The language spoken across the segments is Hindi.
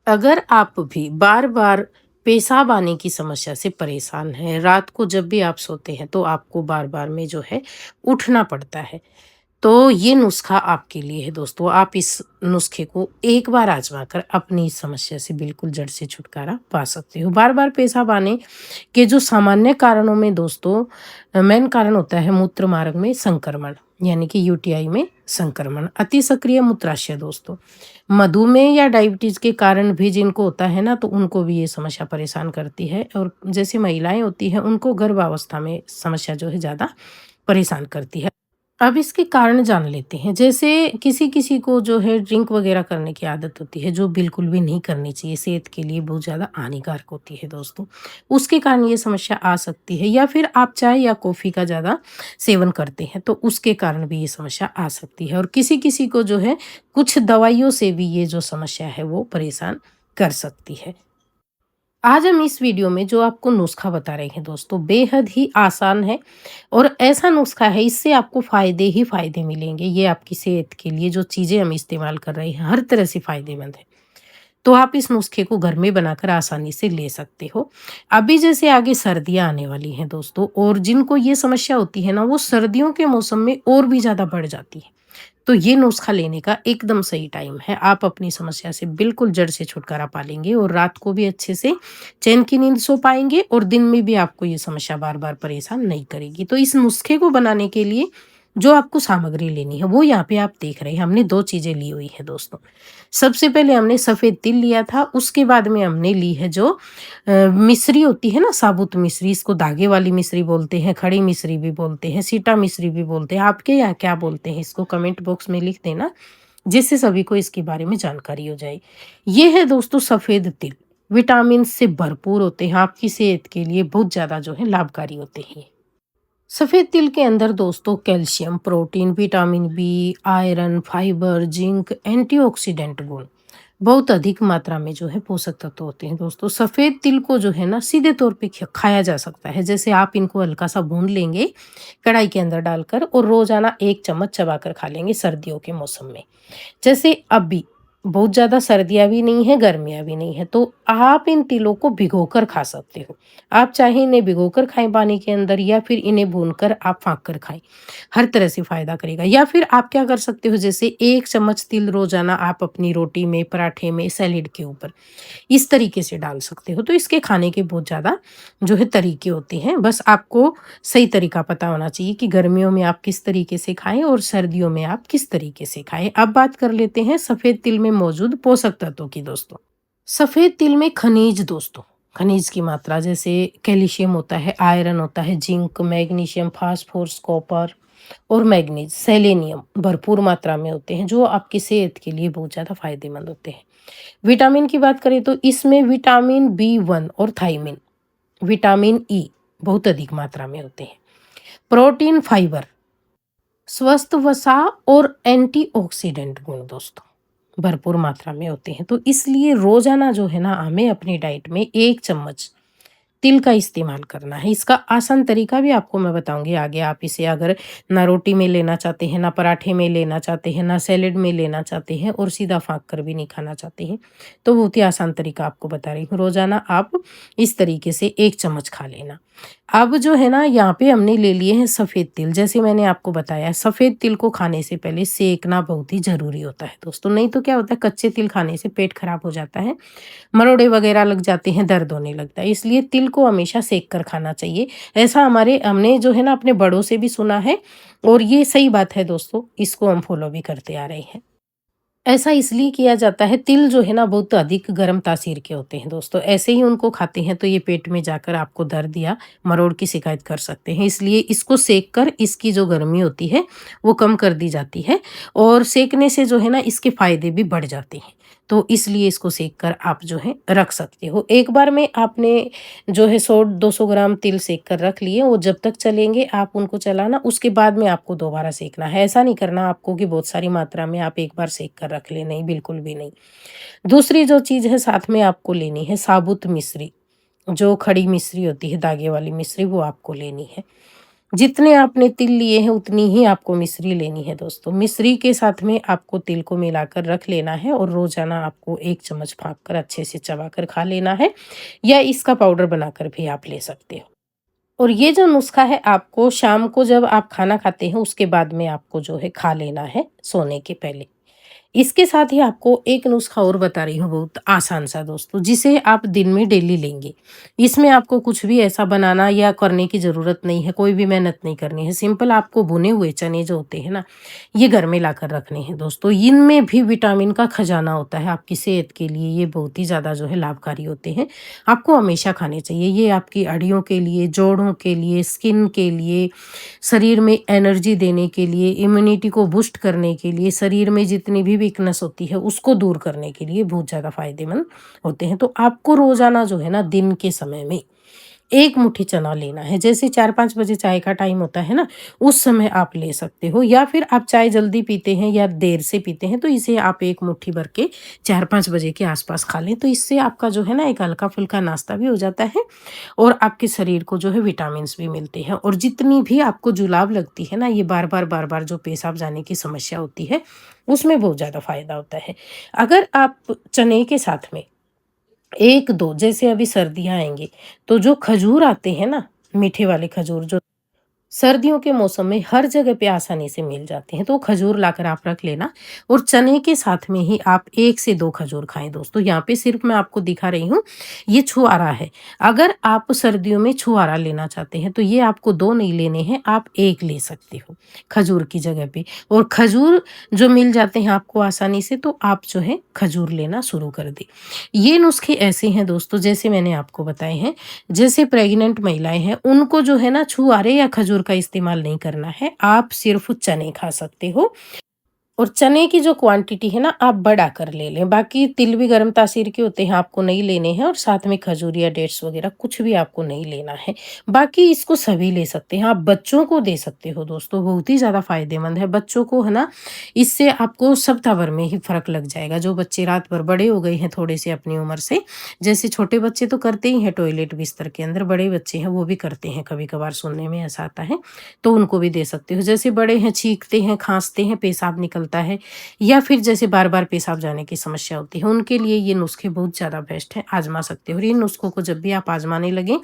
अगर आप भी बार-बार पेशाब आने की समस्या से परेशान हैं, रात को जब भी आप सोते हैं तो आपको बार-बार में जो है उठना पड़ता है, तो ये नुस्खा आपके लिए है दोस्तों। आप इस नुस्खे को एक बार आज़मा कर अपनी इस समस्या से बिल्कुल जड़ से छुटकारा पा सकते हो। बार-बार पेशाब आने के जो सामान्य कारणों में दोस्तों मेन कारण होता है मूत्र मार्ग में संक्रमण, यानी कि यूटीआई में संक्रमण, अति सक्रिय मूत्राशय दोस्तों। मधुमेह या डायबिटीज के कारण भी जिनको होता है ना, तो उनको भी ये समस्या परेशान करती है, और जैसे महिलाएं होती हैं उनको गर्भावस्था में समस्या जो है ज़्यादा परेशान करती है। अब इसके कारण जान लेते हैं। जैसे किसी-किसी को जो है ड्रिंक वग़ैरह करने की आदत होती है, जो बिल्कुल भी नहीं करनी चाहिए, सेहत के लिए बहुत ज़्यादा हानिकारक होती है दोस्तों। उसके कारण ये समस्या आ सकती है, या फिर आप चाय या कॉफ़ी का ज़्यादा सेवन करते हैं, तो उसके कारण भी ये समस्या आ सकती है। और किसी-किसी को जो है कुछ दवाइयों से भी ये जो समस्या है वो परेशान कर सकती है। आज हम इस वीडियो में जो आपको नुस्खा बता रहे हैं दोस्तों, बेहद ही आसान है, और ऐसा नुस्खा है इससे आपको फ़ायदे ही फ़ायदे मिलेंगे। ये आपकी सेहत के लिए जो चीज़ें हम इस्तेमाल कर रहे हैं हर तरह से फ़ायदेमंद है। तो आप इस नुस्खे को घर में बनाकर आसानी से ले सकते हो। अभी जैसे आगे सर्दियाँ आने वाली हैं दोस्तों, और जिनको ये समस्या होती है ना, वो सर्दियों के मौसम में और भी ज़्यादा बढ़ जाती है। तो ये नुस्खा लेने का एकदम सही टाइम है। आप अपनी समस्या से बिल्कुल जड़ से छुटकारा पा लेंगे, और रात को भी अच्छे से चैन की नींद सो पाएँगे, और दिन में भी आपको ये समस्या बार-बार परेशान नहीं करेगी। तो इस नुस्खे को बनाने के लिए जो आपको सामग्री लेनी है वो यहाँ पे आप देख रहे हैं। हमने 2 चीज़ें ली हुई हैं दोस्तों। सबसे पहले हमने सफ़ेद तिल लिया था, उसके बाद में हमने ली है जो मिश्री होती है ना, साबुत मिश्री, इसको धागे वाली मिश्री बोलते हैं, खड़ी मिश्री भी बोलते हैं, सीटा मिश्री भी बोलते हैं। आपके यहाँ क्या बोलते हैं इसको कमेंट बॉक्स में लिख देना, जिससे सभी को इसके बारे में जानकारी हो जाए। ये है दोस्तों सफ़ेद तिल, विटामिन से भरपूर होते हैं, आपकी सेहत के लिए बहुत ज़्यादा जो है लाभकारी होते हैं। सफ़ेद तिल के अंदर दोस्तों calcium, protein, vitamin B, iron, fibre, zinc, antioxidant गुण बहुत अधिक मात्रा में जो है पोषक तत्व होते हैं दोस्तों। सफ़ेद तिल को जो है ना सीधे तौर पे खाया जा सकता है। जैसे आप इनको हल्का सा भून लेंगे कढ़ाई के अंदर डालकर, और रोज़ाना 1 चम्मच चबाकर खा लेंगे सर्दियों के मौसम में। जैसे अभी बहुत ज़्यादा सर्दियाँ भी नहीं है, गर्मियाँ भी नहीं है, तो आप इन तिलों को भिगोकर खा सकते हो। आप चाहे इन्हें भिगोकर खाएँ पानी के अंदर, या फिर इन्हें भूनकर आप फाँक कर खाएँ। हर तरह से फ़ायदा करेगा। या फिर आप क्या कर सकते हो, जैसे 1 चम्मच तिल रोज़ाना आप अपनी रोटी में, पराठे में, सैलेड के ऊपर इस तरीके से डाल सकते हो। तो इसके खाने के बहुत ज़्यादा जो है तरीके होते हैं। बस आपको सही तरीका पता होना चाहिए कि गर्मियों में आप किस तरीके से खाएँ और सर्दियों में आप किस तरीके से खाएँ। अब बात कर लेते हैं सफ़ेद तिल में मौजूद पोषक तत्वों की दोस्तों। सफ़ेद तिल में खनिज दोस्तों, खनिज की मात्रा जैसे कैल्शियम होता है, आयरन होता है, जिंक, मैग्नीशियम, फास्फोरस, कॉपर और मैग्नीज, सेलेनियम भरपूर मात्रा में होते हैं, जो आपकी सेहत के लिए बहुत ज़्यादा फायदेमंद होते हैं। विटामिन की बात करें तो इसमें विटामिन बी 1 और थायमिन, विटामिन ई बहुत अधिक मात्रा में होते हैं। प्रोटीन, फाइबर, स्वस्थ वसा और एंटीऑक्सीडेंट गुण दोस्तों भरपूर मात्रा में होते हैं। तो इसलिए रोजाना जो है ना, हमें अपनी डाइट में 1 चम्मच तिल का इस्तेमाल करना है। इसका आसान तरीका भी आपको मैं बताऊँगी आगे। आप इसे अगर ना रोटी में लेना चाहते हैं, ना पराठे में लेना चाहते हैं, ना सैलेड में लेना चाहते हैं, और सीधा फाँक कर भी नहीं खाना चाहते हैं, तो बहुत ही आसान तरीका आपको बता रही हूँ। रोज़ाना आप इस तरीके से 1 चम्मच खा लेना। अब जो है ना, यहाँ पे हमने ले लिए हैं सफ़ेद तिल। जैसे मैंने आपको बताया, सफ़ेद तिल को खाने से पहले सेंकना बहुत ही ज़रूरी होता है दोस्तों। नहीं तो क्या होता है, कच्चे तिल खाने से पेट खराब हो जाता है, मरोड़े वगैरह लग जाते हैं, दर्द होने लगता है। इसलिए तिल को हमेशा सेक कर खाना चाहिए। ऐसा हमने जो है ना अपने बड़ों से भी सुना है, और ये सही बात है दोस्तों, इसको हम फॉलो भी करते आ रहे हैं। ऐसा इसलिए किया जाता है, तिल जो है ना बहुत अधिक गर्म तासीर के होते हैं दोस्तों। ऐसे ही उनको खाते हैं तो ये पेट में जाकर आपको दर्द या मरोड़ की शिकायत कर सकते हैं। इसलिए इसको सेक कर इसकी जो गर्मी होती है वो कम कर दी जाती है, और सेकने से जो है ना इसके फायदे भी बढ़ जाते हैं। तो इसलिए इसको सेक कर आप जो है रख सकते हो। एक बार में आपने जो है 100-200 ग्राम तिल सेक कर रख लिए, वो जब तक चलेंगे आप उनको चलाना, उसके बाद में आपको दोबारा सेकना है। ऐसा नहीं करना आपको कि बहुत सारी मात्रा में आप एक बार सेक कर रख लें, नहीं, बिल्कुल भी नहीं। दूसरी जो चीज़ है साथ में आपको लेनी है साबुत मिश्री, जो खड़ी मिश्री होती है, धागे वाली मिश्री, वो आपको लेनी है। जितने आपने तिल लिए हैं उतनी ही आपको मिश्री लेनी है दोस्तों। मिश्री के साथ में आपको तिल को मिलाकर रख लेना है और रोज़ाना आपको 1 चम्मच फाँक कर अच्छे से चबाकर खा लेना है, या इसका पाउडर बनाकर भी आप ले सकते हो। और ये जो नुस्खा है आपको शाम को जब आप खाना खाते हैं उसके बाद में आपको जो है खा लेना है सोने के पहले। इसके साथ ही आपको एक नुस्खा और बता रही हूँ बहुत आसान सा दोस्तों, जिसे आप दिन में डेली लेंगे। इसमें आपको कुछ भी ऐसा बनाना या करने की ज़रूरत नहीं है, कोई भी मेहनत नहीं करनी है। सिंपल आपको भुने हुए चने जो होते हैं ना, ये घर में लाकर रखने हैं दोस्तों। इनमें भी विटामिन का खजाना होता है, आपकी सेहत के लिए ये बहुत ही ज़्यादा जो है लाभकारी होते हैं। आपको हमेशा खाने चाहिए। ये आपकी हड्डियों के लिए, जोड़ों के लिए, स्किन के लिए, शरीर में एनर्जी देने के लिए, इम्यूनिटी को बूस्ट करने के लिए, शरीर में जितनी भी वीकनेस होती है उसको दूर करने के लिए बहुत ज़्यादा फ़ायदेमंद होते हैं। तो आपको रोज़ाना जो है ना दिन के समय में 1 मुट्ठी चना लेना है। जैसे 4-5 बजे चाय का टाइम होता है ना, उस समय आप ले सकते हो, या फिर आप चाय जल्दी पीते हैं या देर से पीते हैं तो इसे आप 1 मुट्ठी भर के 4-5 बजे के आस-पास खा लें। तो इससे आपका जो है ना एक हल्का-फुल्का नाश्ता भी हो जाता है और आपके शरीर को जो है विटामिन्स भी मिलते हैं। और जितनी भी आपको जुलाब लगती है ना, ये बार-बार जो पेशाब जाने की समस्या होती है, उसमें बहुत ज़्यादा फ़ायदा होता है। अगर आप चने के साथ में 1-2, जैसे अभी सर्दियाँ आएँगी, तो जो खजूर आते हैं ना, मीठे वाले खजूर जो सर्दियों के मौसम में हर जगह पे आसानी से मिल जाते हैं, तो खजूर लाकर आप रख लेना और चने के साथ में ही आप 1 से 2 खजूर खाएँ दोस्तों। यहाँ पे सिर्फ़ मैं आपको दिखा रही हूँ, ये छुआरा है। अगर आप सर्दियों में छुआरा लेना चाहते हैं, तो ये आपको 2 नहीं लेने हैं, आप 1 ले सकते हो, खजूर की जगह पे। और खजूर जो मिल जाते हैं आपको आसानी से, तो आप जो है खजूर लेना शुरू कर दें। ये नुस्खे ऐसे हैं दोस्तों, जैसे मैंने आपको बताए हैं। जैसे प्रेग्नेंट महिलाएँ हैं, उनको जो है ना छुआरे या खजूर का इस्तेमाल नहीं करना है, आप सिर्फ़ चने खा सकते हो। और चने की जो क्वांटिटी है ना आप बड़ा कर ले लें। बाकी तिल भी गर्म तासीर के होते हैं, आपको नहीं लेने हैं, और साथ में खजूर या डेट्स वगैरह कुछ भी आपको नहीं लेना है। बाकी इसको सभी ले सकते हैं, आप बच्चों को दे सकते हो दोस्तों, बहुत ही ज़्यादा फ़ायदेमंद है। बच्चों को है ना, इससे आपको सप्ताह भर में ही फ़र्क लग जाएगा। जो बच्चे रात भर बड़े हो गए हैं थोड़े से अपनी उम्र से, जैसे छोटे बच्चे तो करते ही हैं टॉयलेट बिस्तर के अंदर, बड़े बच्चे हैं वो भी करते हैं कभी-कभार, सुनने में ऐसा आता है, तो उनको भी दे सकते हो। जैसे बड़े हैं, छींकते हैं, खाँसते हैं, पेशाब निकलता है, या फिर जैसे बार-बार पेशाब जाने की समस्या होती है, उनके लिए ये नुस्खे बहुत ज़्यादा बेस्ट हैं, आज़मा सकते हो। और इन नुस्खों को जब भी आप आज़माने लगें,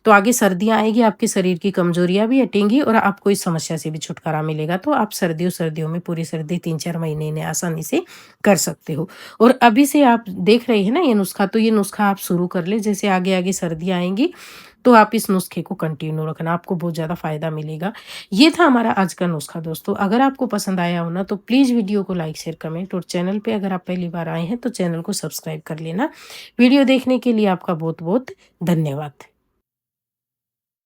तो आगे सर्दियाँ आएँगी, आपके शरीर की कमज़ोरियाँ भी हटेंगी और आपको इस समस्या से भी छुटकारा मिलेगा। तो आप सर्दियों में पूरी सर्दी 3-4 महीने इन्हें आसानी से कर सकते हो। और अभी से आप देख रहे हैं ना ये नुस्खा, तो ये नुस्खा आप शुरू कर लें। जैसे आगे-आगे सर्दियाँ आएँगी, तो आप इस नुस्खे को कंटिन्यू रखना, आपको बहुत ज़्यादा फ़ायदा मिलेगा। ये था हमारा आज का नुस्खा दोस्तों। अगर आपको पसंद आया हो ना, तो प्लीज़ वीडियो को लाइक, शेयर, कमेंट, और चैनल पे अगर आप पहली बार आए हैं तो चैनल को सब्सक्राइब कर लेना। वीडियो देखने के लिए आपका बहुत-बहुत धन्यवाद।